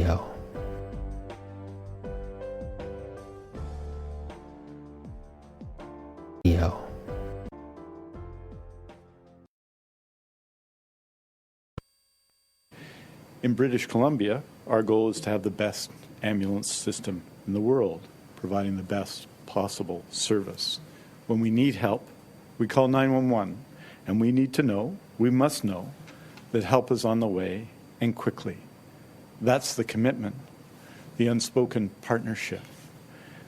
Yo. Yo. In British Columbia, our goal is to have the best ambulance system in the world, providing the best possible service. When we need help, we call 911, and we must know, that help is on the way and quickly. That's the commitment, the unspoken partnership.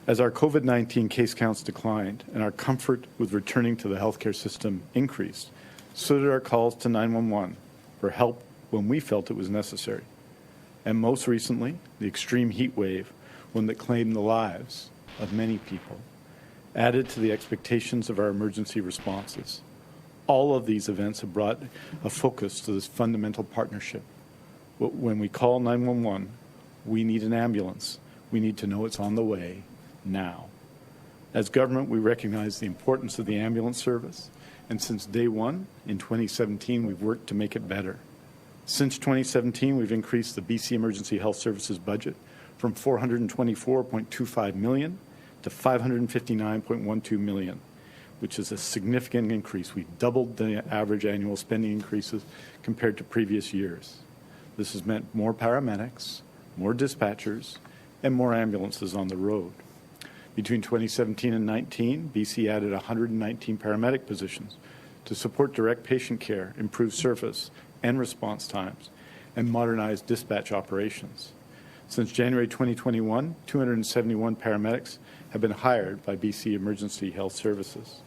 As our COVID-19 case counts declined and our comfort with returning to the healthcare system increased, so did our calls to 911 for help when we felt it was necessary. And most recently, the extreme heat wave, one that claimed the lives of many people, added to the expectations of our emergency responses. All of these events have brought a focus to this fundamental partnership. When we call 911, we need an ambulance. We need to know it's on the way now. As government, we recognize the importance of the ambulance service, and since day one in 2017, we've worked to make it better. Since 2017, we've increased the BC Emergency Health Services budget from $424.25 million to $559.12 million, which is a significant increase. We doubled the average annual spending increases compared to previous years. This has meant more paramedics, more dispatchers, and more ambulances on the road. Between 2017 and 19, BC added 119 paramedic positions to support direct patient care, improve service and response times, and modernize dispatch operations. Since January 2021, 271 paramedics have been hired by BC Emergency Health Services.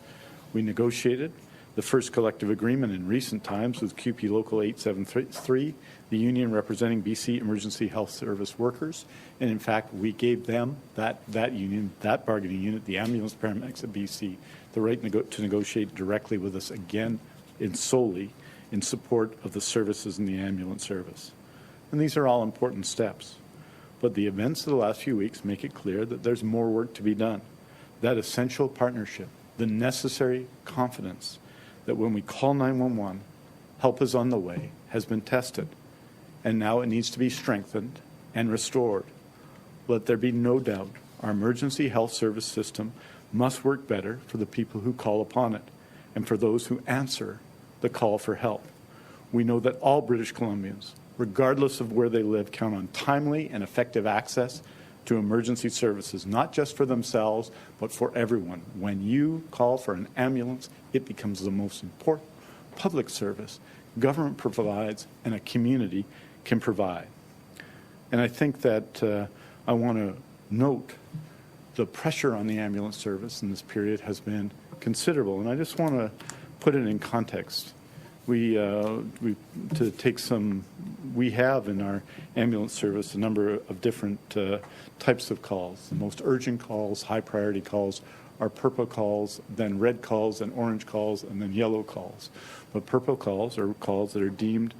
We negotiated the first collective agreement in recent times with CUPE Local 873, the union representing BC Emergency Health Service workers. And in fact, we gave them, that union, that bargaining unit, the ambulance paramedics at BC, the right to negotiate directly with us again solely in support of the services in the ambulance service. And these are all important steps. But the events of the last few weeks make it clear that there's more work to be done. That essential partnership, the necessary confidence that when we call 911, help is on the way, has been tested. And now it needs to be strengthened and restored. Let there be no doubt our emergency health service system must work better for the people who call upon it and for those who answer the call for help. We know that all British Columbians, regardless of where they live, count on timely and effective access to emergency services, not just for themselves, but for everyone. When you call for an ambulance, it becomes the most important public service government provides and a community can provide. And I think that I want to note the pressure on the ambulance service in this period has been considerable. And I just want to put it in context. We have in our ambulance service a number of different types of calls. The most urgent calls, high priority calls, are purple calls, then red calls, and orange calls, and then yellow calls. But purple calls are calls that are deemed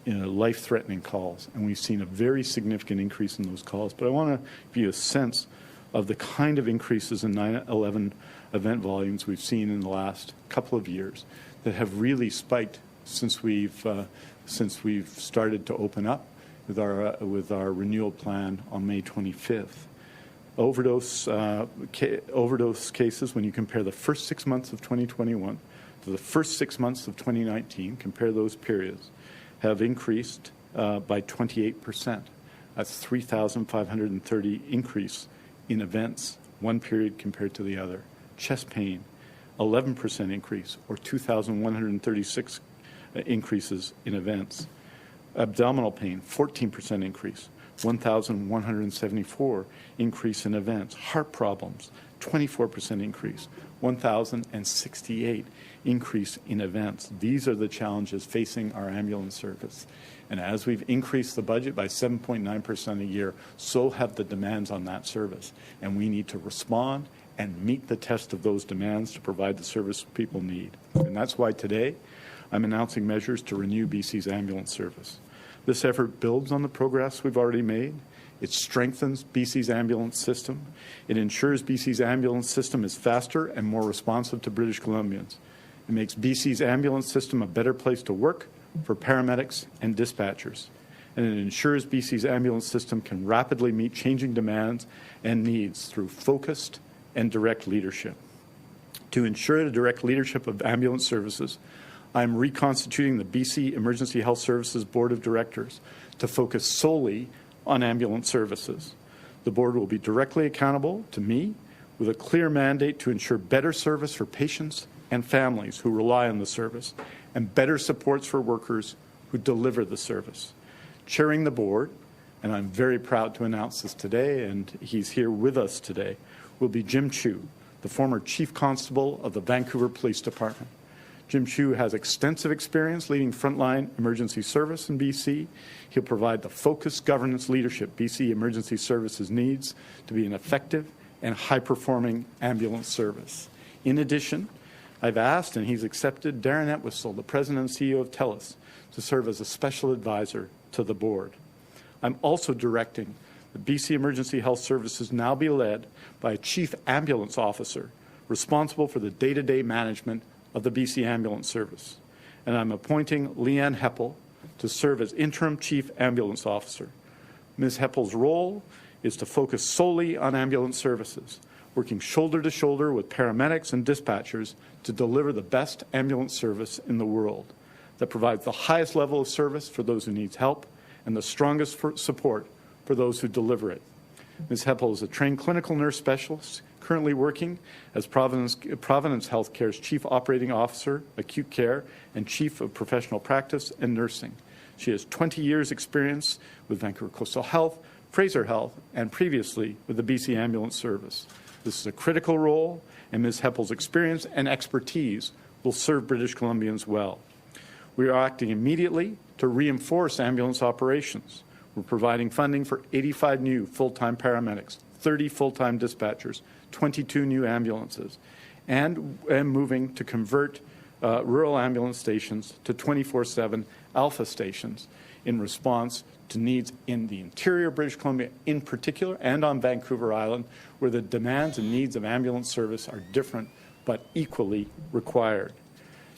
life-threatening calls, and we've seen a very significant increase in those calls. But I want to give you a sense of the kind of increases in 9/11 event volumes we've seen in the last couple of years that have really spiked since we've started to open up with our renewal plan on May 25th. Overdose cases, when you compare the first 6 months of 2021 to the first 6 months of 2019, compare those periods, have increased by 28%. That's 3,530 increase in events, one period compared to the other. Chest pain, 11% increase, or 2,136 increases in events. Abdominal pain, 14% increase, 1,174 increase in events. Heart problems, 24% increase, 1,068 increase in events. These are the challenges facing our ambulance service. And as we've increased the budget by 7.9% a year, so have the demands on that service. And we need to respond and meet the test of those demands to provide the service people need. And that's why today I'm announcing measures to renew BC's ambulance service. This effort builds on the progress we've already made. It strengthens BC's ambulance system. It ensures BC's ambulance system is faster and more responsive to British Columbians. It makes BC's ambulance system a better place to work for paramedics and dispatchers. and it ensures BC's ambulance system can rapidly meet changing demands and needs through focused and direct leadership. To ensure the direct leadership of ambulance services, I'm reconstituting the BC Emergency Health Services Board of Directors to focus solely on ambulance services. The board will be directly accountable to me with a clear mandate to ensure better service for patients and families who rely on the service and better supports for workers who deliver the service. Chairing the board, and I'm very proud to announce this today, and he's here with us today, will be Jim Chu, the former Chief Constable of the Vancouver Police Department. Jim Chu has extensive experience leading frontline emergency service in BC. He'll provide the focused governance leadership BC Emergency Services needs to be an effective and high-performing ambulance service. In addition, I've asked, and he's accepted, Darren Entwistle, the President and CEO of TELUS, to serve as a special advisor to the board. I'm also directing the BC Emergency Health Services now be led by a Chief Ambulance Officer responsible for the day-to-day management of the BC Ambulance Service. And I'm appointing Leanne Heppel to serve as Interim Chief Ambulance Officer. Ms. Heppel's role is to focus solely on ambulance services, working shoulder to shoulder with paramedics and dispatchers to deliver the best ambulance service in the world that provides the highest level of service for those who need help and the strongest support for those who deliver it. Ms. Heppel is a trained clinical nurse specialist currently working as Providence Healthcare's Chief Operating Officer, Acute Care, and Chief of Professional Practice and Nursing. She has 20 years' experience with Vancouver Coastal Health, Fraser Health, and previously with the BC Ambulance Service. This is a critical role, and Ms. Heppel's experience and expertise will serve British Columbians well. We are acting immediately to reinforce ambulance operations. We're providing funding for 85 new full-time paramedics, 30 full-time dispatchers, 22 new ambulances, and moving to convert rural ambulance stations to 24/7 Alpha stations in response to needs in the interior British Columbia in particular and on Vancouver Island, where the demands and needs of ambulance service are different but equally required.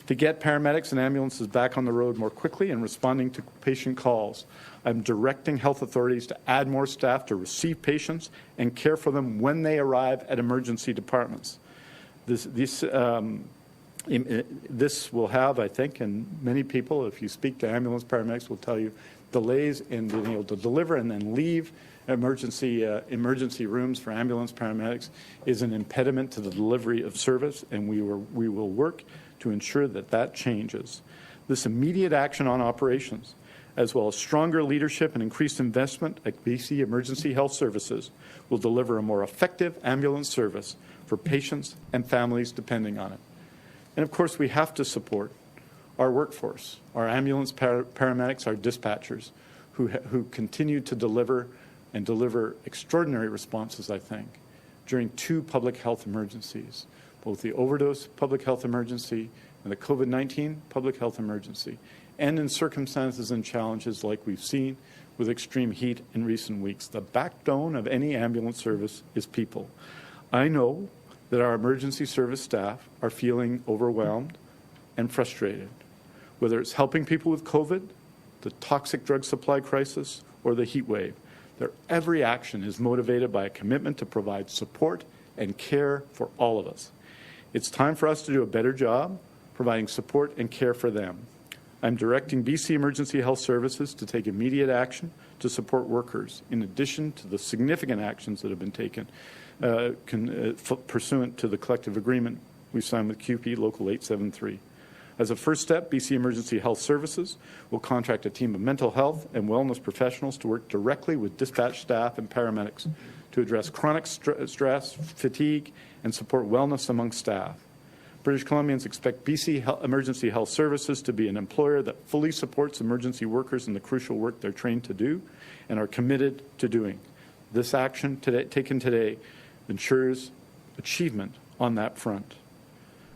To get paramedics and ambulances back on the road more quickly and responding to patient calls, I'm directing health authorities to add more staff to receive patients and care for them when they arrive at emergency departments. This will have, I think, and many people, if you speak to ambulance paramedics, will tell you delays in being able to deliver and then leave emergency rooms for ambulance paramedics is an impediment to the delivery of service, and we will work to ensure that that changes. This immediate action on operations, as well as stronger leadership and increased investment at BC Emergency Health Services, will deliver a more effective ambulance service for patients and families depending on it. And of course, we have to support our workforce, our ambulance paramedics, our dispatchers, who continue to deliver extraordinary responses, I think, during two public health emergencies, both the overdose public health emergency and the COVID-19 public health emergency, and in circumstances and challenges like we've seen with extreme heat in recent weeks. The backbone of any ambulance service is people. I know that our emergency service staff are feeling overwhelmed and frustrated, whether it's helping people with COVID, the toxic drug supply crisis, or the heat wave. Their every action is motivated by a commitment to provide support and care for all of us. It's time for us to do a better job providing support and care for them. I'm directing BC Emergency Health Services to take immediate action to support workers, in addition to the significant actions that have been taken pursuant to the collective agreement we signed with CUPE Local 873. As a first step, BC Emergency Health Services will contract a team of mental health and wellness professionals to work directly with dispatch staff and paramedics to address chronic stress, fatigue, and support wellness among staff. British Columbians expect BC Emergency Health Services to be an employer that fully supports emergency workers in the crucial work they're trained to do and are committed to doing. This action taken today ensures achievement on that front.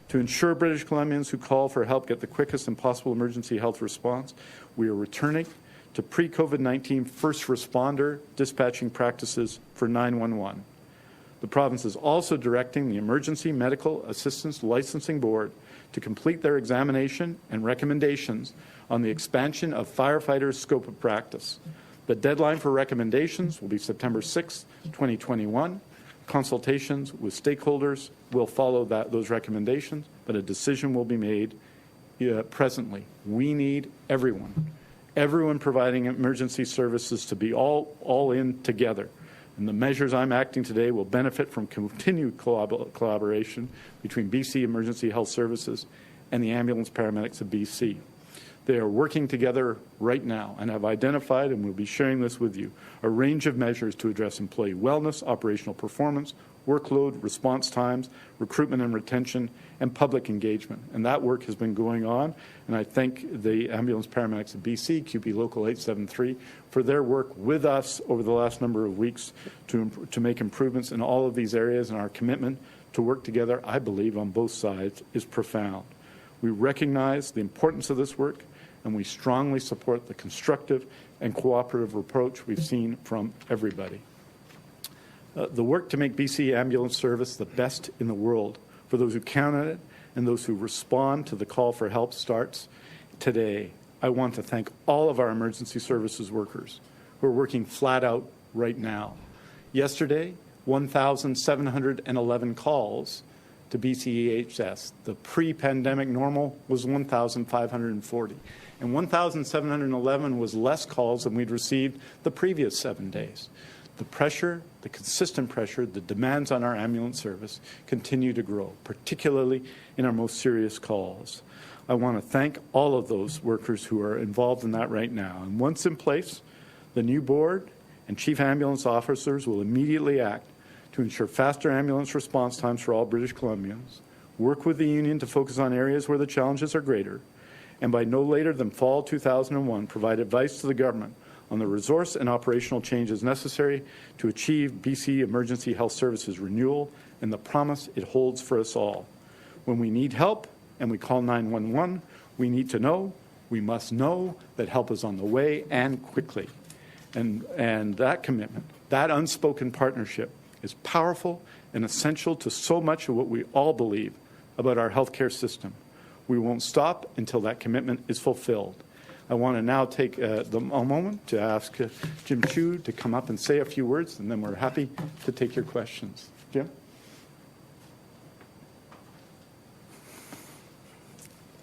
To ensure British Columbians who call for help get the quickest and possible emergency health response, we are returning to pre-COVID-19 first responder dispatching practices for 911. The province is also directing the Emergency Medical Assistance Licensing Board to complete their examination and recommendations on the expansion of firefighters' scope of practice. The deadline for recommendations will be September 6, 2021. Consultations with stakeholders will follow those recommendations, but a decision will be made presently. We need everyone providing emergency services to be all in together. And the measures I'm acting today will benefit from continued collaboration between BC Emergency Health Services and the ambulance paramedics of BC. They are working together right now and have identified, and we'll be sharing this with you, a range of measures to address employee wellness, operational performance, workload, response times, recruitment and retention, and public engagement. And that work has been going on, and I thank the ambulance paramedics of BC, QP Local 873, for their work with us over the last number of weeks to make improvements in all of these areas, and our commitment to work together, I believe, on both sides is profound. We recognize the importance of this work, and we strongly support the constructive and cooperative approach we've seen from everybody. The work to make BC ambulance service the best in the world for those who count on it and those who respond to the call for help starts today. I want to thank all of our emergency services workers who are working flat out right now. Yesterday, 1,711 calls to BCEHS. The pre-pandemic normal was 1,540. And 1,711 was less calls than we'd received the previous 7 days. The pressure, the consistent pressure, the demands on our ambulance service continue to grow, particularly in our most serious calls. I want to thank all of those workers who are involved in that right now. And once in place, the new board and chief ambulance officers will immediately act to ensure faster ambulance response times for all British Columbians, work with the union to focus on areas where the challenges are greater, and by no later than fall 2001, provide advice to the government on the resource and operational changes necessary to achieve BC Emergency Health Services renewal and the promise it holds for us all. When we need help and we call 911, we need to know, we must know that help is on the way and quickly. And that commitment, that unspoken partnership is powerful and essential to so much of what we all believe about our healthcare system. We won't stop until that commitment is fulfilled. I want to now take a moment to ask Jim Chu to come up and say a few words, and then we're happy to take your questions. Jim?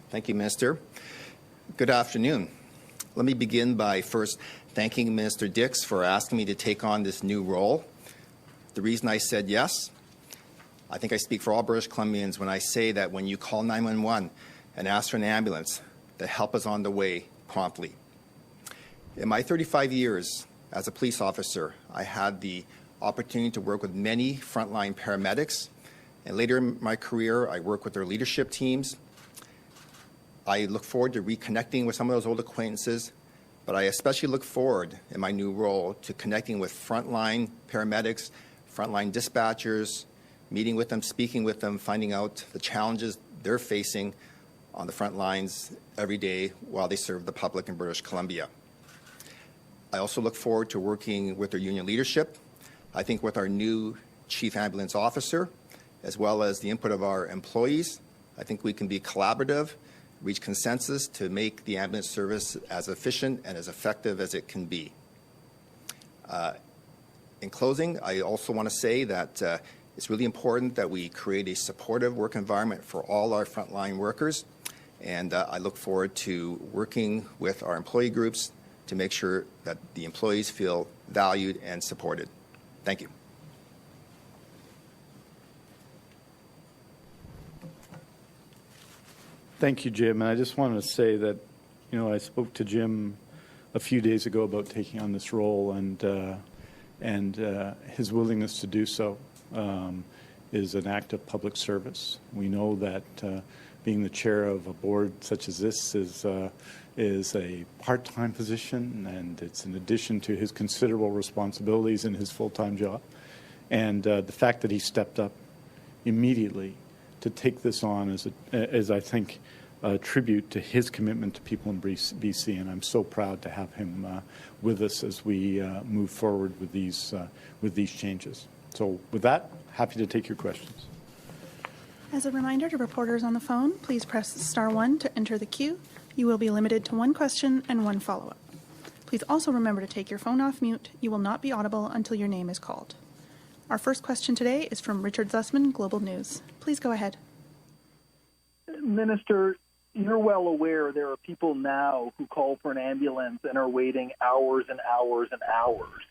Thank you, Minister. Good afternoon. Let me begin by first thanking Minister Dix for asking me to take on this new role. The reason I said yes, I think I speak for all British Columbians when I say that when you call 911 and ask for an ambulance, the help is on the way promptly. In my 35 years as a police officer, I had the opportunity to work with many frontline paramedics, and later in my career, I worked with their leadership teams. I look forward to reconnecting with some of those old acquaintances, but I especially look forward in my new role to connecting with frontline paramedics, frontline dispatchers, meeting with them, speaking with them, finding out the challenges they're facing on the front lines every day while they serve the public in British Columbia. I also look forward to working with their union leadership. I think with our new Chief Ambulance Officer, as well as the input of our employees, I think we can be collaborative, reach consensus to make the ambulance service as efficient and as effective as it can be. In closing, I also want to say that it's really important that we create a supportive work environment for all our frontline workers, and I look forward to working with our employee groups to make sure that the employees feel valued and supported. Thank you. Thank you, Jim. And I just wanted to say that, you know, I spoke to Jim a few days ago about taking on this role, and his willingness to do so is an act of public service. We know that being the chair of a board such as this is a part-time position, and it's in addition to his considerable responsibilities in his full-time job. And the fact that he stepped up immediately to take this on is I think, a tribute to his commitment to people in BC, and I'm so proud to have him with us as we move forward with these changes. So with that, happy to take your questions. As a reminder to reporters on the phone, please press star 1 to enter the queue. You will be limited to one question and one follow-up. Please also remember to take your phone off mute. You will not be audible until your name is called. Our first question today is from Richard Zussman, Global News. Please go ahead. Minister, you're well aware there are people now who call for an ambulance and are waiting hours and hours and hours.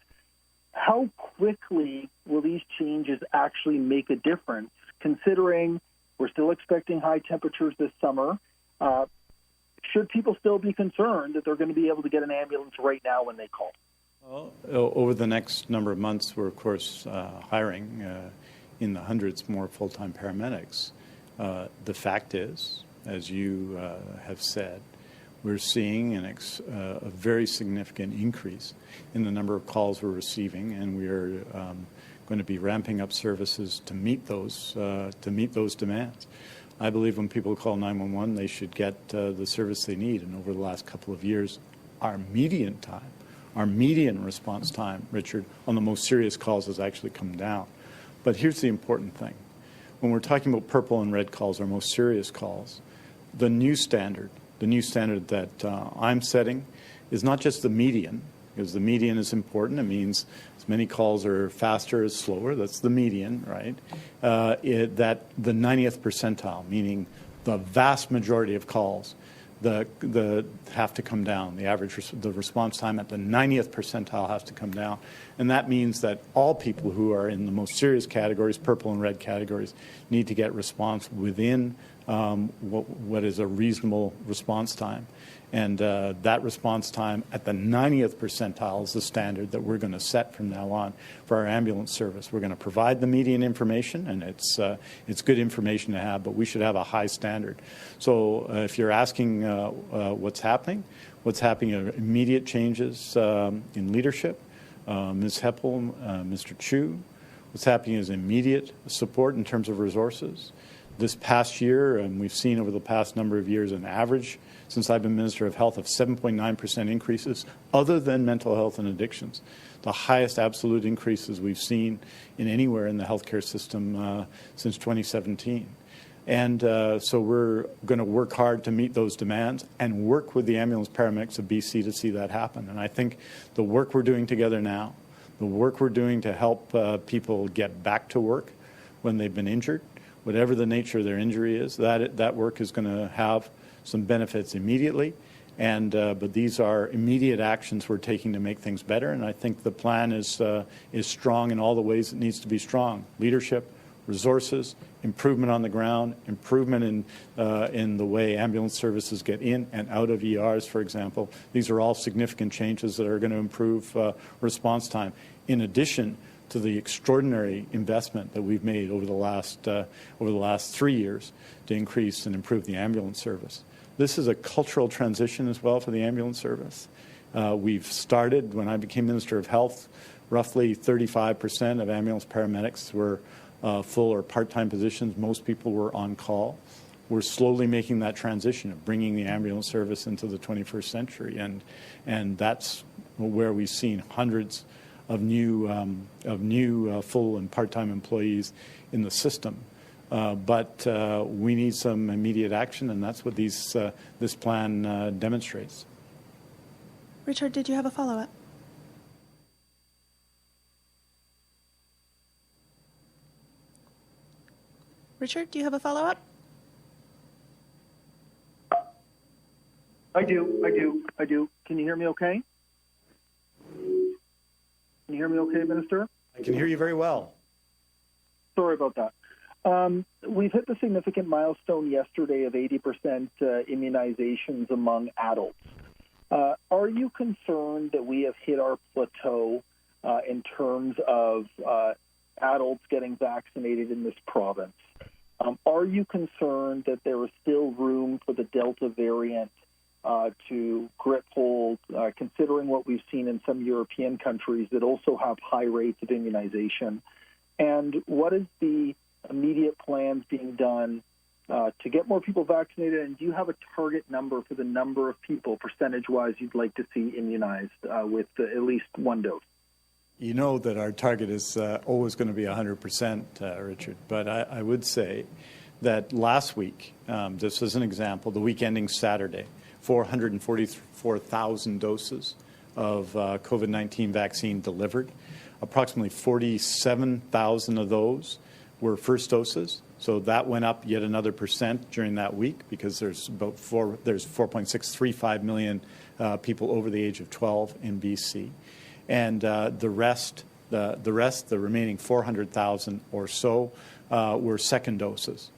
How quickly will these changes actually make a difference, considering we're still expecting high temperatures this summer? Should people still be concerned that they're going to be able to get an ambulance right now when they call? Well, over the next number of months, we're, of course, hiring in the hundreds more full-time paramedics. The fact is, as you have said, we're seeing a very significant increase in the number of calls we're receiving, and we are going to be ramping up services to meet those demands. I believe when people call 911, they should get the service they need. And over the last couple of years, our median response time, Richard, on the most serious calls has actually come down. But here's the important thing. When we're talking about purple and red calls, our most serious calls, the new standard that I'm setting is not just the median, because the median is important. It means as many calls are faster as slower. That's the median, right? That the 90th percentile, meaning the vast majority of calls, the have to come down. The response time at the 90th percentile has to come down. And that means that all people who are in the most serious categories, purple and red categories, need to get response within what is a reasonable response time. And that response time at the 90th percentile is the standard that we're going to set from now on for our ambulance service. We're going to provide the median information, and it's good information to have, but we should have a high standard. So if you're asking what's happening are immediate changes in leadership. Ms. Heppel, Mr. Chu. What's happening is immediate support in terms of resources. This past year, and we've seen over the past number of years an average, since I've been Minister of Health, of 7.9% increases, other than mental health and addictions. The highest absolute increases we've seen in anywhere in the healthcare system since 2017. And so we're going to work hard to meet those demands and work with the ambulance paramedics of BC to see that happen. And I think the work we're doing together now, the work we're doing to help people get back to work when they've been injured, whatever the nature of their injury is, that work is going to have some benefits immediately. And but these are immediate actions we're taking to make things better. And I think the plan is strong in all the ways it needs to be strong: leadership, resources, improvement on the ground, improvement in the way ambulance services get in and out of ERs, for example. These are all significant changes that are going to improve response time, in addition to the extraordinary investment that we've made over the last 3 years to increase and improve the ambulance service. This is a cultural transition as well for the ambulance service. We've started, when I became Minister of Health, roughly 35% of ambulance paramedics were full or part-time positions. Most people were on call. We're slowly making that transition of bringing the ambulance service into the 21st century, and that's where we've seen hundreds of new full and part-time employees in the system. But we need some immediate action, and that's what this plan demonstrates. Richard, did you have a follow-up? Richard, do you have a follow-up? I do. Can you hear me okay? Can you hear me okay, Minister? I can hear you very well. Sorry about that. We've hit the significant milestone yesterday of 80% immunizations among adults. Are you concerned that we have hit our plateau in terms of adults getting vaccinated in this province? Are you concerned that there is still room for the Delta variant to grip hold, considering what we've seen in some European countries that also have high rates of immunization? And what is the immediate plans being done to get more people vaccinated? And do you have a target number for the number of people, percentage-wise, you'd like to see immunized with at least one dose? You know that our target is always going to be 100%, Richard. But I would say that last week, just as an example, the week ending Saturday, 444,000 doses of COVID-19 vaccine delivered. Approximately 47,000 of those were first doses. So that went up yet another % during that week because there's 4.635 million people over the age of 12 in BC. And the remaining 400,000 or so were second doses.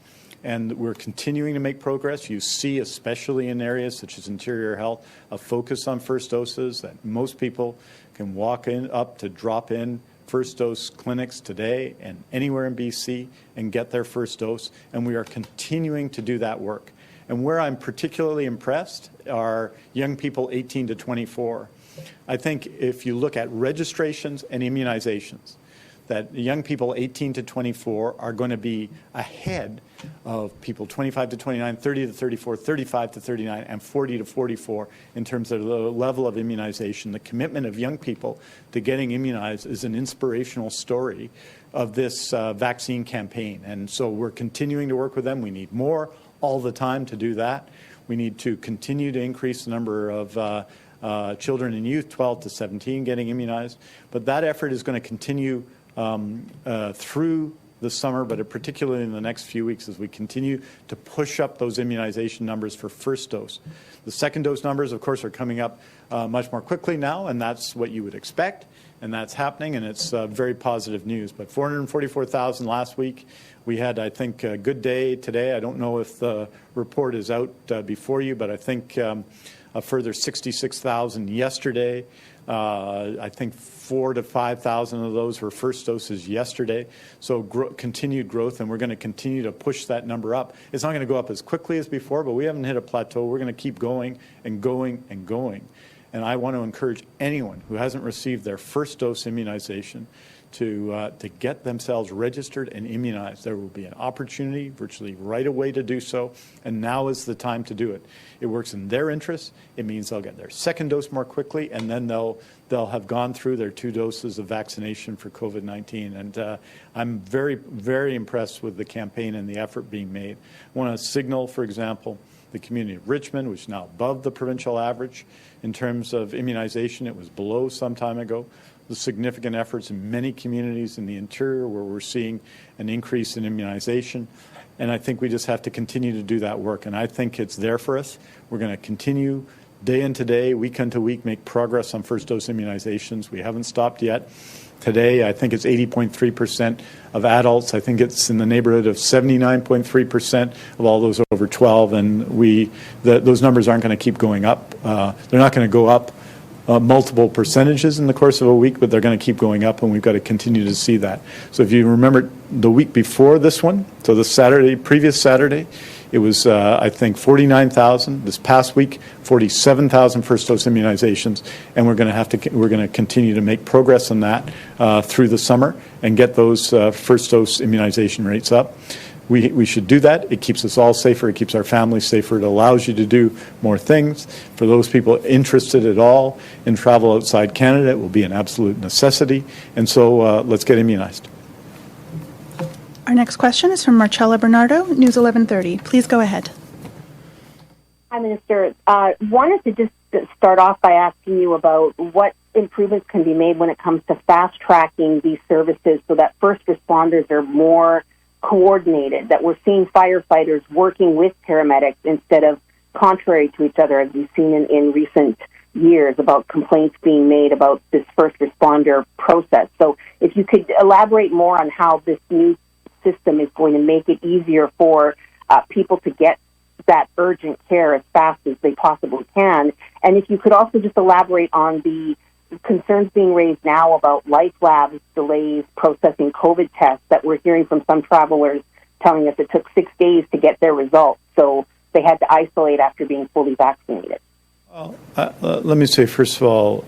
And we're continuing to make progress. You see, especially in areas such as interior health, a focus on first doses, that most people can walk in up to drop in first dose clinics today and anywhere in BC and get their first dose. And we are continuing to do that work. And where I'm particularly impressed are young people 18 to 24. I think if you look at registrations and immunizations, that young people 18 to 24 are going to be ahead of people 25 to 29, 30 to 34, 35 to 39, and 40 to 44 in terms of the level of immunization. The commitment of young people to getting immunized is an inspirational story of this vaccine campaign. And so we're continuing to work with them. We need more all the time to do that. We need to continue to increase the number of children and youth 12 to 17 getting immunized. But that effort is going to continue through the summer, but particularly in the next few weeks as we continue to push up those immunization numbers for first dose. The second dose numbers, of course, are coming up much more quickly now, and that's what you would expect, and that's happening, and it's very positive news. But 444,000 last week. We had, I think, a good day today. I don't know if the report is out before you, but I think a further 66,000 yesterday. I think 4,000 to 5,000 of those were first doses yesterday. So continued growth, and we're going to continue to push that number up. It's not going to go up as quickly as before, but we haven't hit a plateau. We're going to keep going and going and going. And I want to encourage anyone who hasn't received their first dose immunization to get themselves registered and immunized. There will be an opportunity virtually right away to do so, and now is the time to do it. It works in their interest. It means they'll get their second dose more quickly, and then they'll have gone through their 2 doses of vaccination for COVID-19. And I'm very, very impressed with the campaign and the effort being made. I want to signal, for example, the community of Richmond, which is now above the provincial average in terms of immunization. It was below some time ago. The significant efforts in many communities in the interior where we're seeing an increase in immunization. And I think we just have to continue to do that work. And I think it's there for us. We're going to continue day into day, week into week, make progress on first dose immunizations. We haven't stopped yet. Today, I think it's 80.3% of adults. I think it's in the neighborhood of 79.3% of all those over 12. And those numbers aren't going to keep going up. They're not going to go up multiple percentages in the course of a week, but they're going to keep going up, and we've got to continue to see that. So if you remember the week before this one, so the previous Saturday, it was, I think, 49,000. This past week, 47,000 first dose immunizations, and we're going to continue to make progress on that through the summer and get those first dose immunization rates up. We should do that. It keeps us all safer. It keeps our families safer. It allows you to do more things. For those people interested at all in travel outside Canada, it will be an absolute necessity. And so let's get immunized. Our next question is from Marcella Bernardo, News 1130. Please go ahead. Hi, Minister. Wanted to just start off by asking you about what improvements can be made when it comes to fast-tracking these services so that first responders are more coordinated, that we're seeing firefighters working with paramedics instead of contrary to each other, as we've seen in recent years about complaints being made about this first responder process. So if you could elaborate more on how this new system is going to make it easier for people to get that urgent care as fast as they possibly can. And if you could also just elaborate on the concerns being raised now about Life Labs delays processing COVID tests that we're hearing from some travelers telling us it took 6 days to get their results. So they had to isolate after being fully vaccinated. Well, let me say, first of all,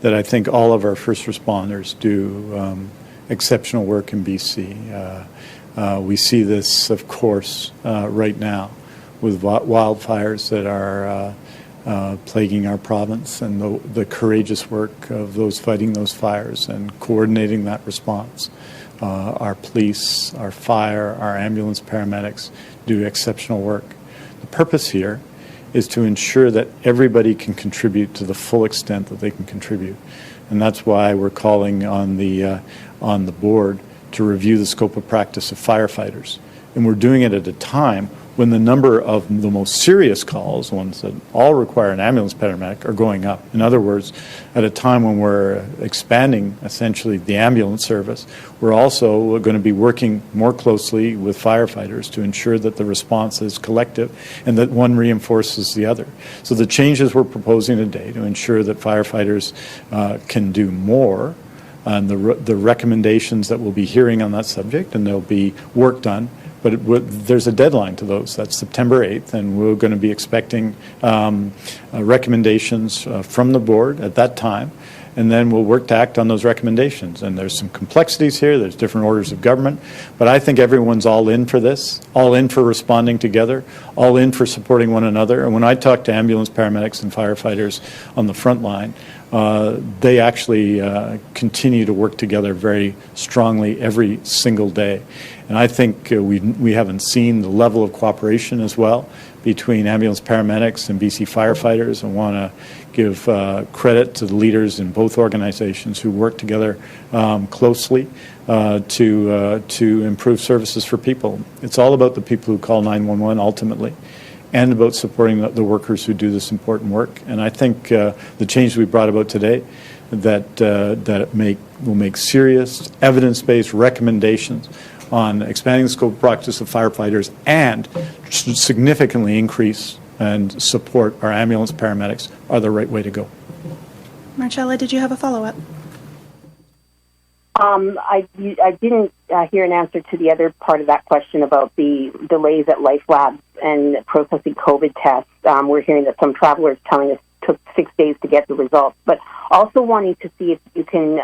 that I think all of our first responders do exceptional work in BC. We see this, of course, right now with wildfires that are plaguing our province, and the courageous work of those fighting those fires and coordinating that response our police, our fire, our ambulance paramedics do exceptional work. The purpose here is to ensure that everybody can contribute to the full extent that they can contribute. And that's why we're calling on the board to review the scope of practice of firefighters. And we're doing it at a time when the number of the most serious calls, ones that all require an ambulance paramedic, are going up. In other words, at a time when we're expanding essentially the ambulance service, we're also going to be working more closely with firefighters to ensure that the response is collective and that one reinforces the other. So the changes we're proposing today to ensure that firefighters can do more, and the recommendations that we'll be hearing on that subject, and there'll be work done. But there's a deadline to those. That's September 8th, and we're going to be expecting recommendations from the board at that time, and then we'll work to act on those recommendations. And there's some complexities here. There's different orders of government, but I think everyone's all in for this, all in for responding together, all in for supporting one another. And when I talk to ambulance paramedics and firefighters on the front line, they actually continue to work together very strongly every single day. And I think we haven't seen the level of cooperation as well between ambulance paramedics and BC firefighters. I want to give credit to the leaders in both organizations who work together closely to improve services for people. It's all about the people who call 911 ultimately, and about supporting the workers who do this important work. And I think the change we brought about today that will make serious evidence-based recommendations on expanding the scope of practice of firefighters and significantly increase and support our ambulance paramedics are the right way to go. Marcella, did you have a follow-up? I didn't hear an answer to the other part of that question about the delays at Life Labs and processing COVID tests. We're hearing that some travelers telling us it took 6 days to get the results, but also wanting to see if you can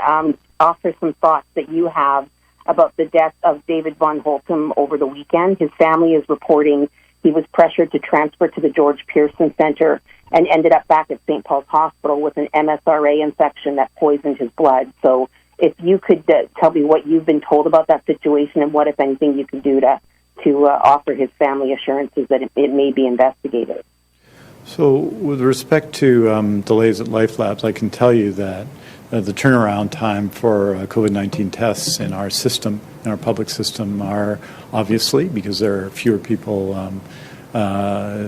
offer some thoughts that you have about the death of David Von Holtum over the weekend. His family is reporting he was pressured to transfer to the George Pearson Center and ended up back at St. Paul's Hospital with an MSRA infection that poisoned his blood. So if you could tell me what you've been told about that situation and what, if anything, you can do to offer his family assurances that it may be investigated. So with respect to delays at Life Labs, I can tell you that the turnaround time for COVID-19 tests in our system, in our public system, are obviously, because there are fewer people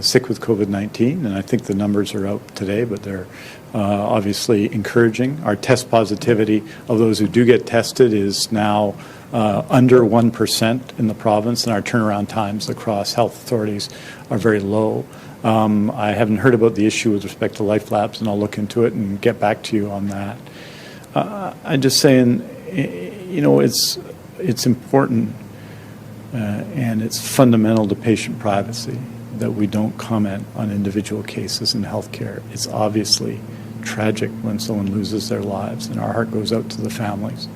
sick with COVID-19, and I think the numbers are out today, but they're obviously encouraging. Our test positivity of those who do get tested is now under 1% in the province, and our turnaround times across health authorities are very low. I haven't heard about the issue with respect to Life Labs, and I'll look into it and get back to you on that. I'm just saying, it's important and it's fundamental to patient privacy that we don't comment on individual cases in healthcare. It's obviously tragic when someone loses their lives, and our heart goes out to the families.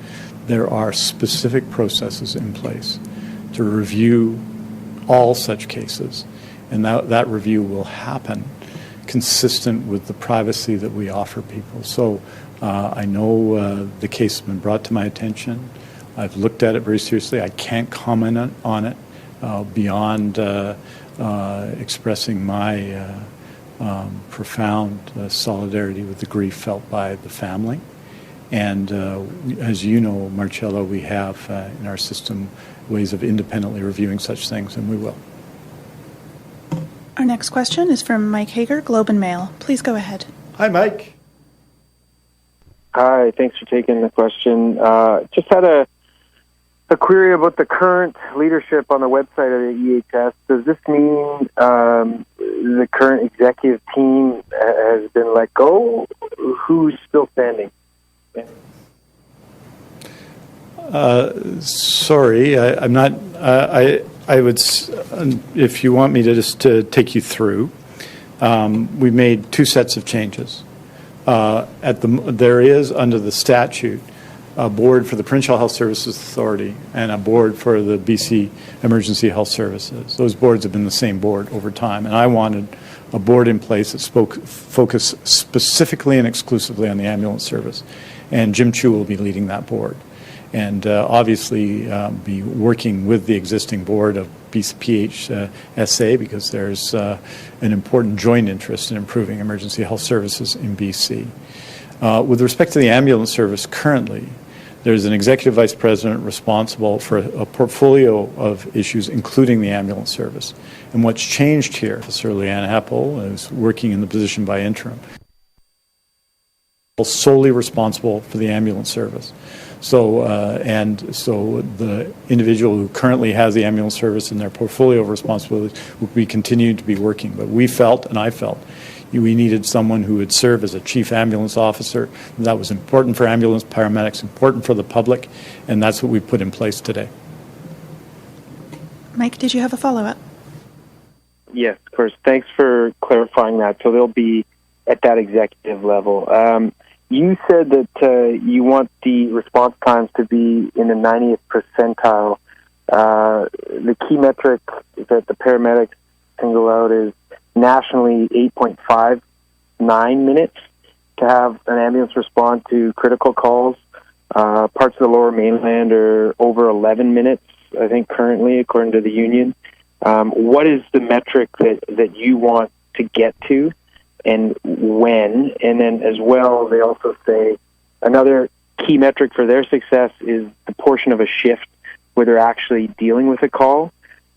There are specific processes in place to review all such cases, and that review will happen consistent with the privacy that we offer people. So I know the case has been brought to my attention. I've looked at it very seriously. I can't comment on it beyond expressing my profound solidarity with the grief felt by the family. And as you know, Marcella, we have in our system ways of independently reviewing such things, and we will. Our next question is from Mike Hager, Globe and Mail. Please go ahead. Hi, Mike. Hi, thanks for taking the question. Just had a query about the current leadership on the website of the EHS. Does this mean the current executive team has been let go? Who's still standing? Sorry, I'm not. I would, if you want me to just take you through. We made two sets of changes. There is, under the statute, a board for the Provincial Health Services Authority and a board for the BC Emergency Health Services. Those boards have been the same board over time, and I wanted a board in place that focused specifically and exclusively on the ambulance service, and Jim Chu will be leading that board. and obviously be working with the existing board of PHSA because there's an important joint interest in improving emergency health services in BC. With respect to the ambulance service currently, there's an executive vice president responsible for a portfolio of issues, including the ambulance service. And what's changed here, Officer Leanne Heppel is working in the position by interim, solely responsible for the ambulance service. So the individual who currently has the ambulance service in their portfolio of responsibilities will be continuing to be working. But we felt, and I felt, we needed someone who would serve as a chief ambulance officer. That was important for ambulance paramedics, important for the public, and that's what we put in place today. Mike, did you have a follow-up? Yes, of course. Thanks for clarifying that. So they'll be at that executive level. You said that you want the response times to be in the 90th percentile. The key metric that the paramedics single out is nationally 8.59 minutes to have an ambulance respond to critical calls. Parts of the Lower Mainland are over 11 minutes, I think, currently, according to the union. What is the metric that you want to get to, and when? And then as well, they also say another key metric for their success is the portion of a shift where they're actually dealing with a call.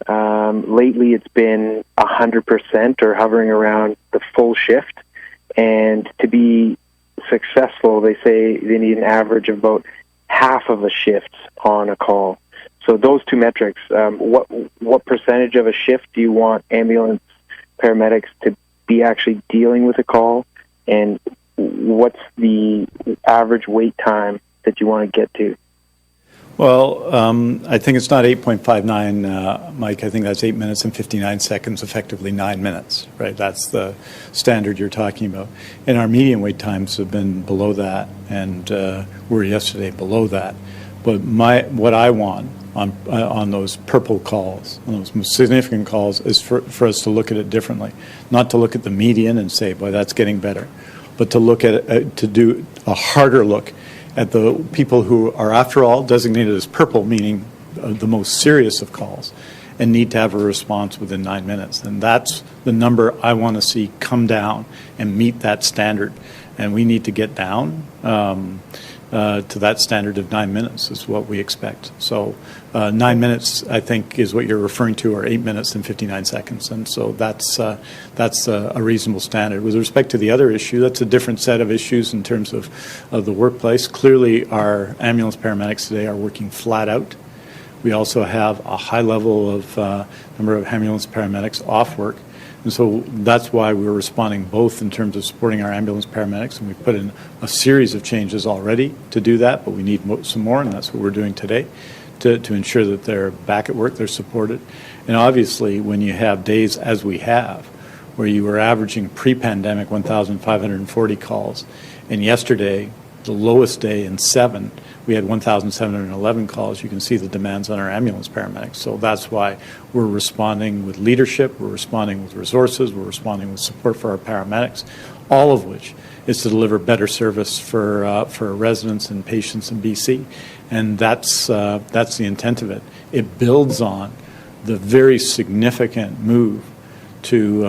Lately, it's been 100% or hovering around the full shift. And to be successful, they say they need an average of about half of a shift on a call. So those two metrics, what percentage of a shift do you want ambulance paramedics to be actually dealing with a call? And what's the average wait time that you want to get to? Well, I think it's not 8.59, Mike. I think that's 8 minutes and 59 seconds, effectively 9 minutes, right? That's the standard you're talking about. And our median wait times have been below that, and were yesterday below that. But what I want on those purple calls, on those most significant calls, is for us to look at it differently. Not to look at the median and say, boy, that's getting better, but to look at it, to do a harder look at the people who are, after all, designated as purple, meaning the most serious of calls, and need to have a response within 9 minutes. And that's the number I want to see come down and meet that standard. And we need to get down to that standard of 9 minutes is what we expect. So 9 minutes, I think, is what you're referring to, or 8 minutes and 59 seconds. And so that's a reasonable standard. With respect to the other issue, that's a different set of issues in terms of the workplace. Clearly, our ambulance paramedics today are working flat out. We also have a high level of number of ambulance paramedics off work. And so that's why we're responding both in terms of supporting our ambulance paramedics, and we put in a series of changes already to do that, but we need some more, and that's what we're doing today to ensure that they're back at work, they're supported. And obviously, when you have days as we have, where you were averaging pre-pandemic 1,540 calls, and yesterday, the lowest day in 7, we had 1,711 calls. You can see the demands on our ambulance paramedics. So that's why we're responding with leadership, we're responding with resources, we're responding with support for our paramedics, all of which is to deliver better service for residents and patients in BC. And that's the intent of it. It builds on the very significant move to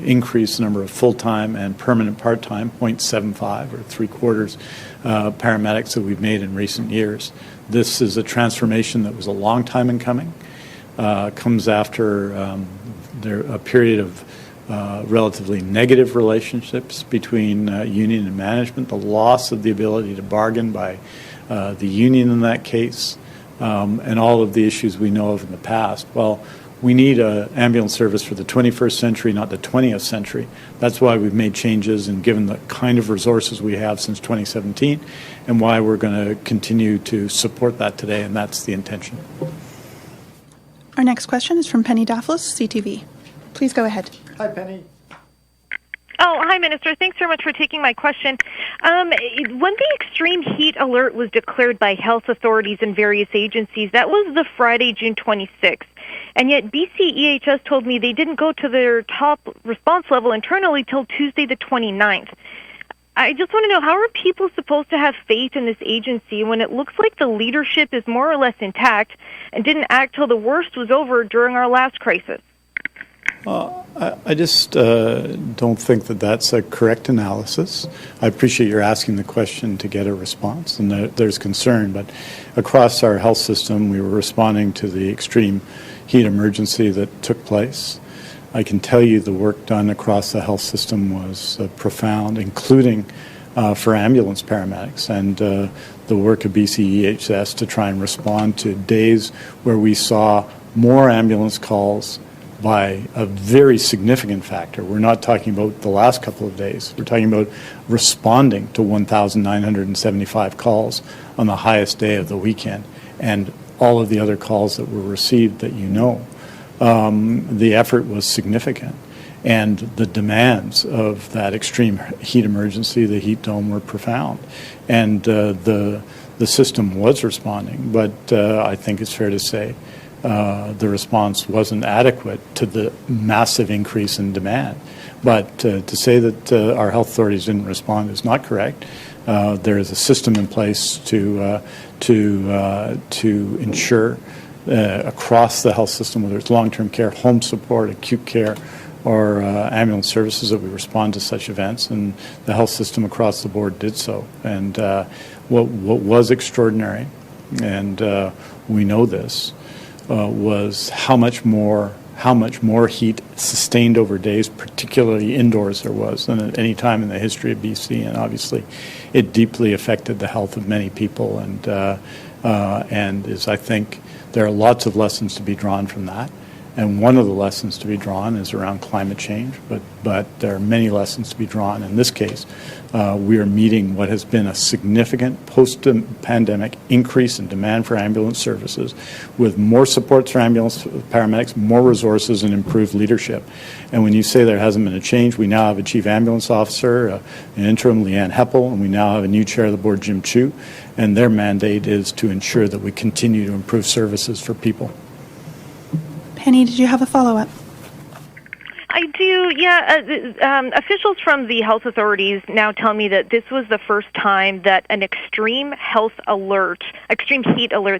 increase the number of full-time and permanent part-time, 0.75 or 3/4 paramedics that we've made in recent years. This is a transformation that was a long time in coming. Comes after a period of relatively negative relationships between union and management, the loss of the ability to bargain by the union in that case, and all of the issues we know of in the past. Well, we need an ambulance service for the 21st century, not the 20th century. That's why we've made changes and given the kind of resources we have since 2017, and why we're going to continue to support that today, and that's the intention. Our next question is from Penny Daflos, CTV. Please go ahead. Hi, Penny. Oh, hi, Minister. Thanks so much for taking my question. When the extreme heat alert was declared by health authorities and various agencies, that was the Friday, June 26th. And yet BC EHS told me they didn't go to their top response level internally till Tuesday the 29th. I just want to know, how are people supposed to have faith in this agency when it looks like the leadership is more or less intact and didn't act till the worst was over during our last crisis? I just don't think that that's a correct analysis. I appreciate you're asking the question to get a response, and there's concern. But across our health system, we were responding to the extreme heat emergency that took place. I can tell you the work done across the health system was profound, including for ambulance paramedics and the work of BCEHS to try and respond to days where we saw more ambulance calls by a very significant factor. We're not talking about the last couple of days. We're talking about responding to 1,975 calls on the highest day of the weekend and all of the other calls that were received that you know. The effort was significant, and the demands of that extreme heat emergency, the heat dome, were profound. And the system was responding, but I think it's fair to say the response wasn't adequate to the massive increase in demand. But to say that our health authorities didn't respond is not correct. There is a system in place to ensure across the health system, whether it's long-term care, home support, acute care, or ambulance services, that we respond to such events, and the health system across the board did so. And what was extraordinary, and we know this, was how much more heat sustained over days, particularly indoors, there was than at any time in the history of BC, and obviously it deeply affected the health of many people, and as I think there are lots of lessons to be drawn from that. And one of the lessons to be drawn is around climate change, but there are many lessons to be drawn. In this case, we are meeting what has been a significant post-pandemic increase in demand for ambulance services with more supports for ambulance paramedics, more resources, and improved leadership. And when you say there hasn't been a change, we now have a chief ambulance officer, an interim, Leanne Heppel, and we now have a new chair of the board, Jim Chu, and their mandate is to ensure that we continue to improve services for people. Penny, did you have a follow-up? I do, yeah. Officials from the health authorities now tell me that this was the first time that an extreme heat alert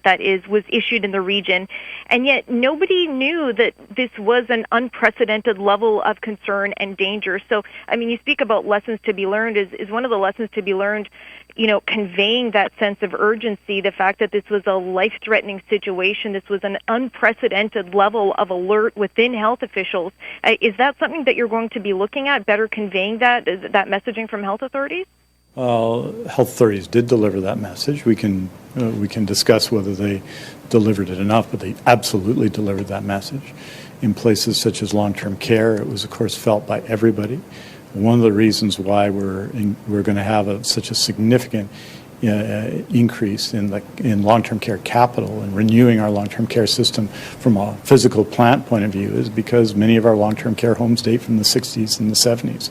that is, was issued in the region, and yet nobody knew that this was an unprecedented level of concern and danger. So, I mean, you speak about lessons to be learned. Is one of the lessons to be learned, you know, conveying that sense of urgency, the fact that this was a life-threatening situation, this was an unprecedented level of alert within health officials. Is that something that you're going to be looking at, better conveying that messaging from health authorities? Health authorities did deliver that message. We can discuss whether they delivered it enough, but they absolutely delivered that message. In places such as long-term care, it was, of course, felt by everybody. One of the reasons why we're going to have such a significant increase in long-term care capital and renewing our long-term care system from a physical plant point of view is because many of our long-term care homes date from the 60s and the 70s.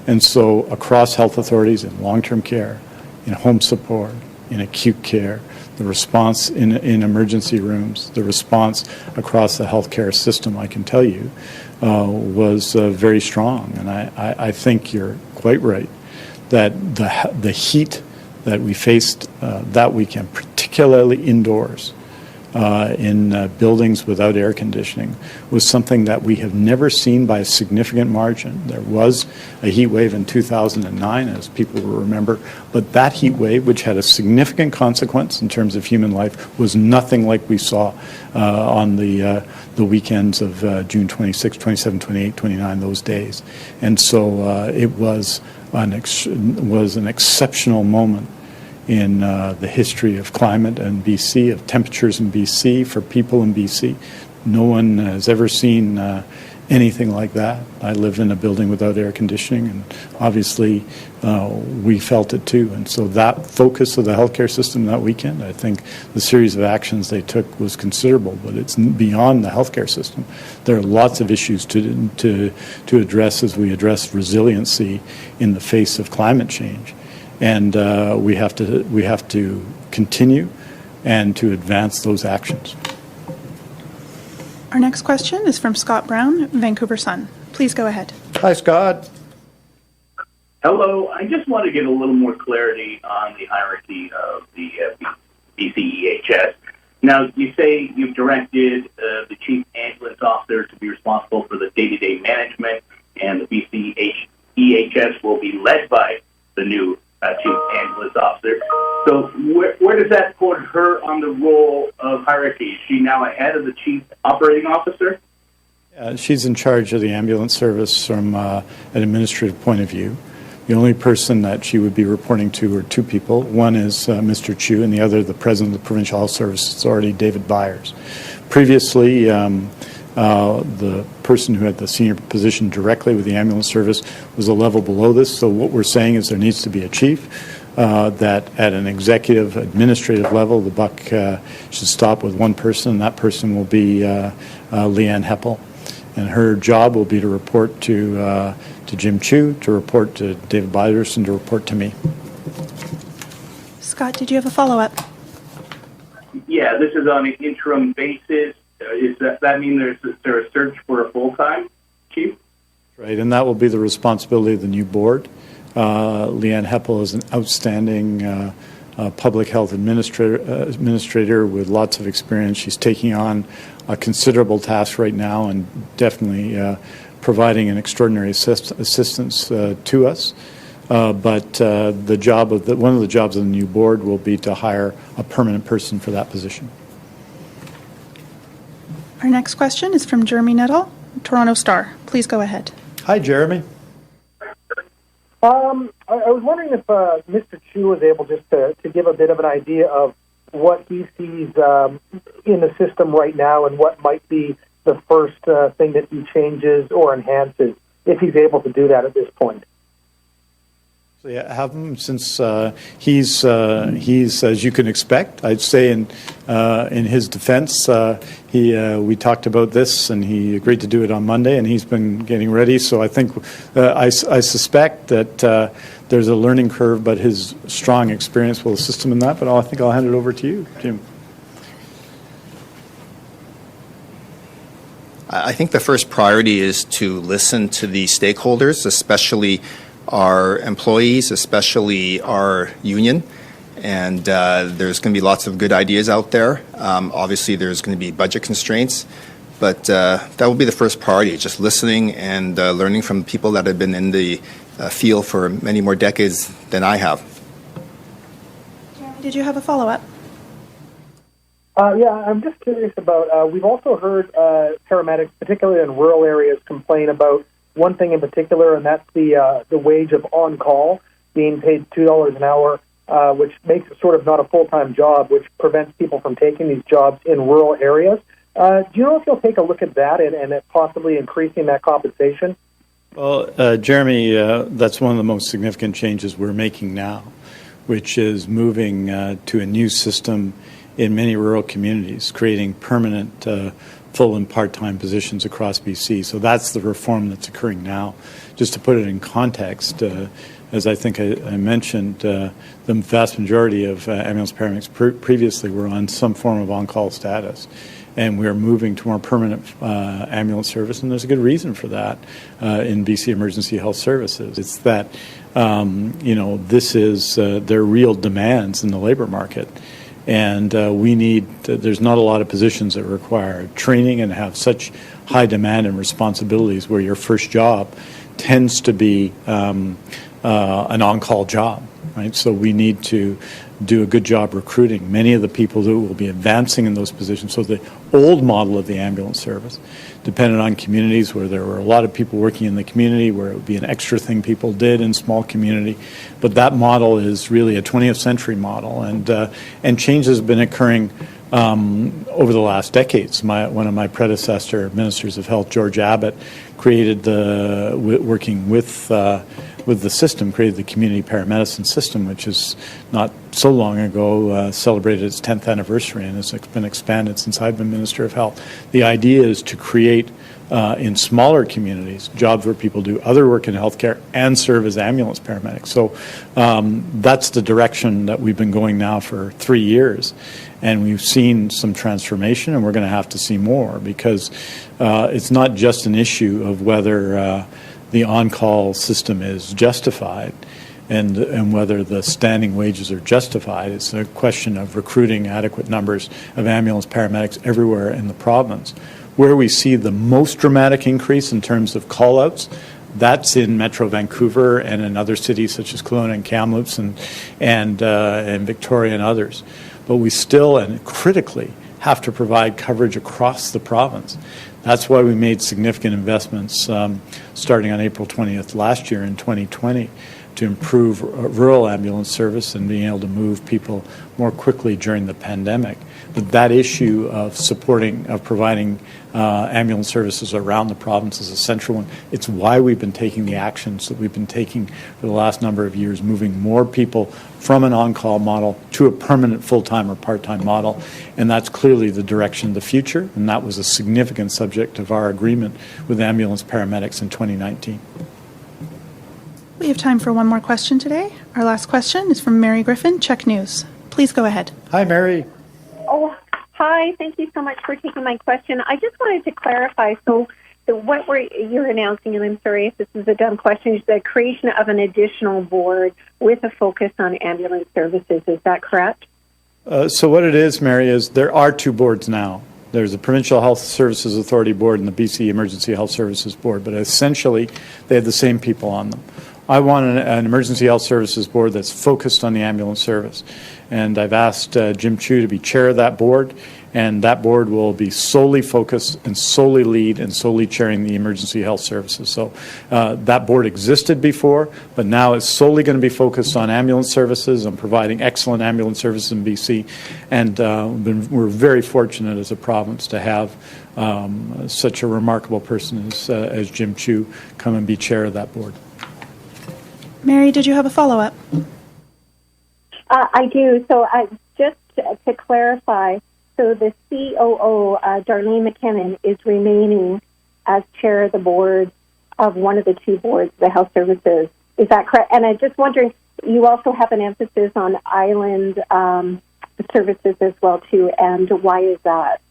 And so across health authorities in long-term care, in home support, in acute care, the response in emergency rooms, the response across the healthcare system, I can tell you, was very strong. And I think you're quite right that the heat that we faced that weekend, particularly indoors, in buildings without air conditioning, was something that we have never seen by a significant margin. There was a heat wave in 2009, as people will remember, but that heat wave, which had a significant consequence in terms of human life, was nothing like we saw on the weekends of June 26, 27, 28, 29, those days. And so it was an exceptional moment in the history of climate in BC, of temperatures in BC, for people in BC. No one has ever seen anything like that. I live in a building without air conditioning, and obviously we felt it too. And so that focus of the healthcare system that weekend, I think the series of actions they took was considerable, but it's beyond the healthcare system. There are lots of issues to address as we address resiliency in the face of climate change. And we have to continue and to advance those actions. Our next question is from Scott Brown, Vancouver Sun. Please go ahead. Hi, Scott. Hello. I just want to get a little more clarity on the hierarchy of the BCEHS. Now, you say you've directed the Chief Ambulance Officer to be responsible for the day-to-day management, and the BCEHS will be led by the new Chief Ambulance Officer. So where does that put her on the role of hierarchy? Is she now ahead of the Chief Operating Officer? She's in charge of the ambulance service from an administrative point of view. The only person that she would be reporting to are two people. One is Mr. Chu, and the other, the President of the Provincial Health Service Authority, David Byers. Previously, the person who had the senior position directly with the ambulance service was a level below this. So what we're saying is there needs to be a chief, that at an executive administrative level, the buck should stop with one person, and that person will be Leanne Heppel. And her job will be to report to Jim Chu, to report to David Byers, and to report to me. Scott, did you have a follow-up? Yeah, this is on an interim basis. Is that mean there's a search for a full-time chief? Right, and that will be the responsibility of the new board. Leanne Heppel is an outstanding public health administrator with lots of experience. She's taking on a considerable task right now and definitely providing an extraordinary assistance to us. But the job of one of the jobs of the new board will be to hire a permanent person for that position. Our next question is from Jeremy Nettle, Toronto Star. Please go ahead. Hi, Jeremy. I was wondering if Mr. Chu was able just to give a bit of an idea of what he sees in the system right now and what might be the first thing that he changes or enhances, if he's able to do that at this point. So yeah, have him since he's as you can expect. I'd say in his defense, we talked about this and he agreed to do it on Monday, and he's been getting ready. So I think I suspect that there's a learning curve, but his strong experience will assist him in that. But I think I'll hand it over to you, Jim. I think the first priority is to listen to the stakeholders, especially our employees, especially our union, and there's going to be lots of good ideas out there. Obviously, there's going to be budget constraints, but that will be the first priority, just listening and learning from people that have been in the field for many more decades than I have. Did you have a follow-up? Yeah, I'm just curious about, we've also heard paramedics, particularly in rural areas, complain about one thing in particular, and that's the wage of on-call, being paid $2 an hour, which makes it sort of not a full-time job, which prevents people from taking these jobs in rural areas. Do you know if you'll take a look at that and possibly increasing that compensation? Well, Jeremy, that's one of the most significant changes we're making now, which is moving to a new system in many rural communities, creating permanent full and part-time positions across BC. So that's the reform that's occurring now. Just to put it in context, as I think I mentioned, the vast majority of ambulance paramedics previously were on some form of on-call status. And we're moving to more permanent ambulance service, and there's a good reason for that in BC Emergency Health Services. It's that, this is their real demands in the labor market. And there's not a lot of positions that require training and have such high demand and responsibilities where your first job tends to be an on-call job, right? So we need to do a good job recruiting many of the people who will be advancing in those positions. So the old model of the ambulance service depended on communities where there were a lot of people working in the community, where it would be an extra thing people did in small community. But that model is really a 20th century model, and change has been occurring over the last decades. One of my predecessor ministers of health, George Abbott, created working with the system, created the community paramedicine system, which is not so long ago celebrated its 10th anniversary and has been expanded since I've been Minister of Health. The idea is to create in smaller communities jobs where people do other work in healthcare and serve as ambulance paramedics. So that's the direction that we've been going now for 3 years. And we've seen some transformation, and we're going to have to see more, because it's not just an issue of whether the on-call system is justified and whether the standing wages are justified. It's a question of recruiting adequate numbers of ambulance paramedics everywhere in the province. Where we see the most dramatic increase in terms of call-outs, that's in Metro Vancouver and in other cities such as Kelowna and Kamloops and Victoria and others. But we still and critically have to provide coverage across the province. That's why we made significant investments starting on April 20th last year in 2020 to improve rural ambulance service and being able to move people more quickly during the pandemic. But that issue of providing ambulance services around the province is a central one. It's why we've been taking the actions that we've been taking for the last number of years, moving more people from an on-call model to a permanent full-time or part-time model. And that's clearly the direction of the future. And that was a significant subject of our agreement with ambulance paramedics in 2019. We have time for one more question today. Our last question is from Mary Griffin, Check News. Please go ahead. Hi, Mary. Oh, hi. Thank you so much for taking my question. I just wanted to clarify. So what you're announcing, and I'm sorry if this is a dumb question, is the creation of an additional board with a focus on ambulance services. Is that correct? So what it is, Mary, is there are two boards now. There's the Provincial Health Services Authority Board and the BC Emergency Health Services Board, but essentially they have the same people on them. I want an Emergency Health Services Board that's focused on the ambulance service. And I've asked Jim Chu to be chair of that board, and that board will be solely focused and solely lead and solely chairing the emergency health services. So that board existed before, but now it's solely going to be focused on ambulance services and providing excellent ambulance services in BC. And we're very fortunate as a province to have such a remarkable person as Jim Chu come and be chair of that board. Mary, did you have a follow-up? I do. So just to clarify, so the COO, Darlene McKinnon, is remaining as chair of the board of one of the two boards, the health services. Is that correct? And I'm just wondering, you also have an emphasis on island services as well, too, and why is that?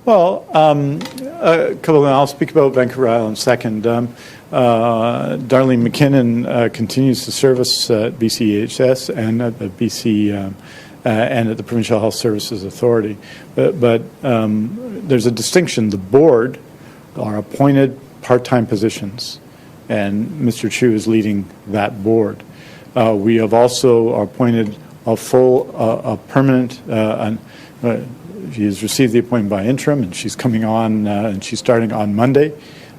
Well, I'll speak about Vancouver Island second. Darlene McKinnon continues to service at BCEHS and at the BC and at the Provincial Health Services Authority. But there's a distinction. The board are appointed part-time positions, and Mr. Chu is leading that board. We have also appointed a permanent. She has received the appointment by interim, and she's coming on, and she's starting on Monday.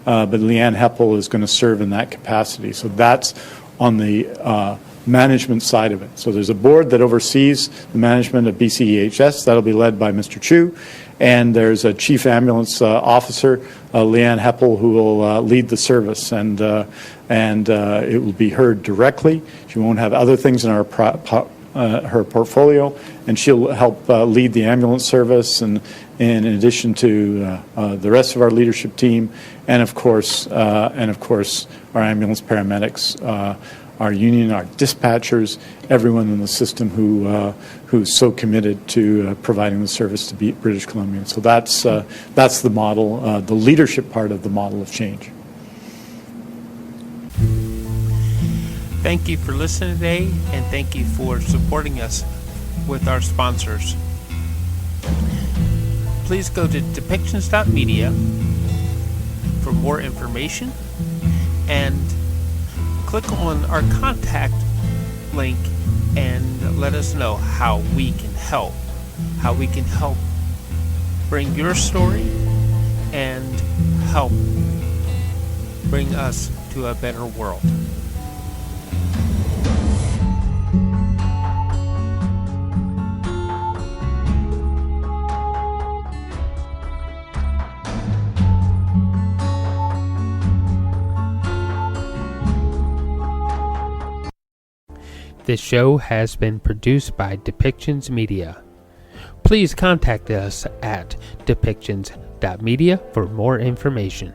But Leanne Heppel is going to serve in that capacity. So that's on the management side of it. So there's a board that oversees the management of BCEHS. That'll be led by Mr. Chu. And there's a chief ambulance officer, Leanne Heppel, who will lead the service. And it will be heard directly. She won't have other things in her portfolio, and she'll help lead the ambulance service, and in addition to the rest of our leadership team, and of course, our ambulance paramedics, our union, our dispatchers, everyone in the system who's so committed to providing the service to British Columbians. So that's the model, the leadership part of the model of change. Thank you for listening today, and thank you for supporting us with our sponsors. Please go to depictions.media for more information and click on our contact link and let us know how we can help bring your story and help bring us to a better world. This show has been produced by Depictions Media. Please contact us at depictions.media for more information.